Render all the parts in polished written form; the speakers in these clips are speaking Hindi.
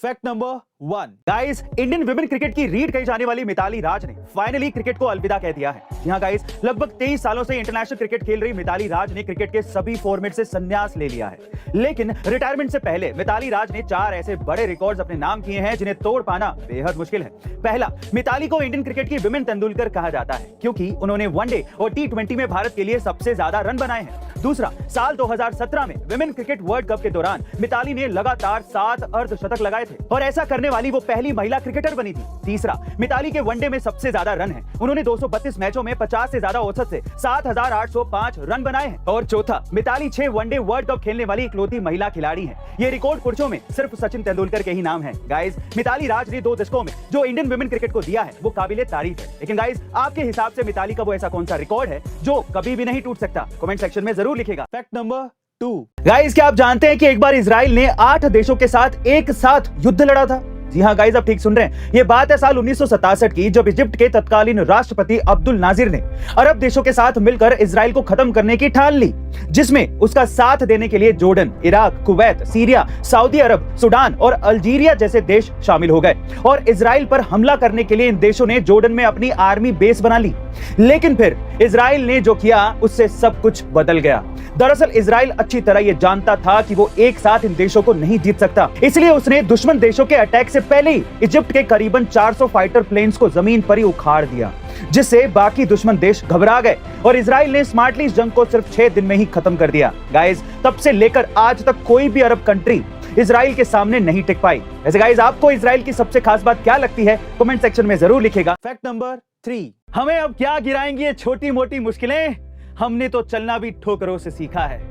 Fact number 1 guys, Indian women cricket की रीढ़ कही जाने वाली मिताली राज ने फाइनली क्रिकेट को अलविदा कह दिया है। जी हां गाइस, लगभग 23 सालों से इंटरनेशनल क्रिकेट खेल रही मिताली राज ने क्रिकेट के सभी फॉर्मेट से संन्यास ले लिया है। लेकिन रिटायरमेंट से पहले मिताली राज ने 4 ऐसे बड़े रिकॉर्ड्स अपने नाम किए हैं जिन्हें तोड़ पाना बेहद मुश्किल है। पहला, मिताली को इंडियन क्रिकेट की विमेन तेंदुलकर कहा जाता है क्योंकि उन्होंने वनडे और T20 में भारत के लिए सबसे ज्यादा रन बनाए हैं। दूसरा, साल 2017 में विमेन क्रिकेट वर्ल्ड कप के दौरान मिताली ने लगातार 7 अर्धशतक लगाए थे और ऐसा करने वाली वो पहली महिला क्रिकेटर बनी थी। तीसरा, मिताली के वनडे में सबसे ज्यादा रन हैं। उन्होंने 232 मैचों में 50 से ज्यादा औसत से 7,805 रन बनाए हैं। और चौथा, मिताली 6 वनडे वर्ल्ड कप खेलने वाली इकलौती महिला खिलाड़ी हैं। ये रिकॉर्ड पुरुषों में सिर्फ सचिन तेंदुलकर के ही नाम है। गाइस, मिताली राज ने 2 दशकों में जो इंडियन विमेन क्रिकेट को दिया है वो काबिले तारीफ है। लेकिन गाइस, आपके हिसाब से मिताली का वो ऐसा कौन सा रिकॉर्ड है जो कभी भी नहीं टूट सकता? कमेंट सेक्शन में जरूर लिखेगा। फैक्ट नंबर 2 गाइस, क्या आप जानते हैं कि एक बार इजराइल ने 8 देशों के साथ एक साथ युद्ध लड़ा था? जी हां गाइस, आप ठीक सुन रहे हैं। ये बात है साल 1967 की, जब इजिप्ट के तत्कालीन राष्ट्रपति अब्दुल नाजिर ने अरब देशों के साथ मिलकर इजराइल को खत्म करने की ठान ली, जिसमें उसका साथ देने के लिए Jordan, Iraq, Kuwait, Syria, Saudi Arabia, Sudan और अल्जीरिया जैसे देश शामिल हो गए। और इजराइल पर हमला करने के लिए इन देशों ने जॉर्डन में अपनी आर्मी बेस बना ली। लेकिन फिर इजराइल ने जो किया उससे सब कुछ बदल गया। दरअसल इजराइल अच्छी तरह ये जानता था कि वो एक साथ इन देशों को नहीं जीत सकता, इसलिए उसने दुश्मन देशों के अटैक से पहले ही इजिप्ट के करीबन 400 फाइटर प्लेन्स को जमीन पर ही उखाड़ दिया, जिससे बाकी दुश्मन देश घबरा गए और इजराइल ने स्मार्टली इस जंग को सिर्फ 6 दिन में ही खत्म कर दिया। गाइस, तब से लेकर आज तक कोई भी अरब कंट्री इजराइल के सामने नहीं टिक पाई। वैसे गाइस, आपको इजराइल की सबसे खास बात क्या लगती है? कमेंट सेक्शन में जरूर लिखेगा। फैक्ट नंबर 3, हमें अब क्या गिराएंगी ये छोटी मोटी मुश्किलें, हमने तो चलना भी ठोकरों से सीखा है।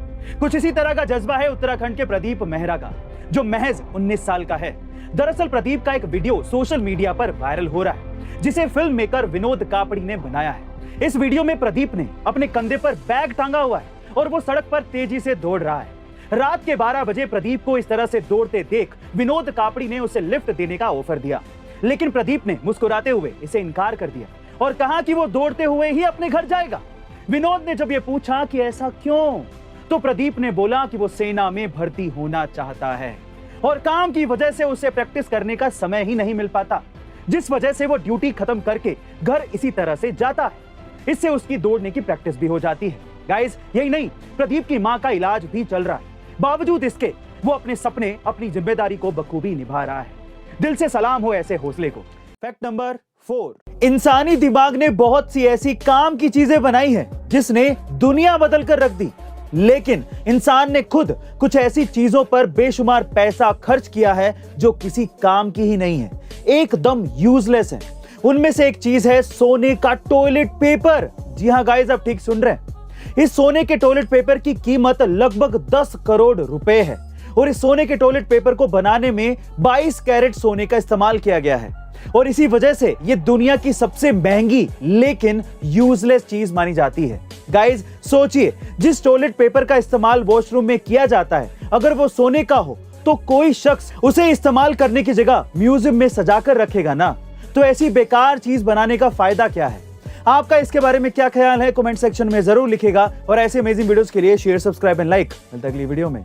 कुछ इसी तरह का जज्बा है उत्तराखंड के प्रदीप मेहरा का, जो महज 19 साल का है। दरअसल प्रदीप का एक वीडियो सोशल मीडिया पर वायरल हो रहा है, जिसे फिल्म मेकर विनोद कापड़ी ने बनाया है। इस वीडियो में प्रदीप ने अपने कंधे पर बैग टांगा हुआ है और वो सड़क पर तेजी से दौड़ रहा है। रात के 12 बजे प्रदीप को इस तरह से दौड़ते देख विनोद कापड़ी ने उसे लिफ्ट देने का ऑफर दिया, लेकिन प्रदीप ने मुस्कुराते हुए इसे इनकार कर दिया और कहा कि वो दौड़ते हुए ही अपने घर जाएगा। विनोद ने जब ये पूछा कि ऐसा क्यों, तो प्रदीप ने बोला कि वो सेना में भर्ती होना चाहता है और काम की वजह से उसे प्रैक्टिस करने का समय ही नहीं मिल पाता, जिस वजह से वो ड्यूटी खत्म करके घर इसी तरह से जाता है। इससे उसकी दौड़ने की प्रैक्टिस भी हो जाती है। गाइस, यही नहीं, प्रदीप की मां का इलाज भी चल रहा है। बावजूद इसके वो अपने सपने, अपनी जिम्मेदारी को बखूबी निभा रहा है। दिल से सलाम हो ऐसे हौसले को। फैक्ट नंबर 4, इंसानी दिमाग ने बहुत सी ऐसी काम की चीजें बनाई है जिसने दुनिया बदल कर रख दी, लेकिन इंसान ने खुद कुछ ऐसी चीजों पर बेशुमार पैसा खर्च किया है जो किसी काम की ही नहीं है, एकदम यूजलेस है। उनमें से एक चीज है सोने का टॉयलेट पेपर। जी हां गाइस, आप ठीक सुन रहे हैं। इस सोने के टॉयलेट पेपर की कीमत लगभग 10 करोड़ रुपए है और इस सोने के टॉयलेट पेपर को बनाने में 22 कैरेट सोने का इस्तेमाल किया गया है और इसी वजह से ये दुनिया की सबसे महंगी लेकिन यूजलेस चीज मानी जाती है। गाइस, सोचिए, जिस टॉयलेट पेपर का इस्तेमाल वॉशरूम में किया जाता है, अगर वो सोने का हो तो कोई शख्स उसे इस्तेमाल करने की जगह म्यूजियम में सजाकर रखेगा ना। तो ऐसी बेकार चीज बनाने का फायदा क्या है? आपका इसके बारे में क्या ख्याल है? कमेंट सेक्शन में जरूर लिखेगा और ऐसे अमेजिंग वीडियोस के लिए शेयर, सब्सक्राइब एंड लाइक। मिलते हैं अगली वीडियो में।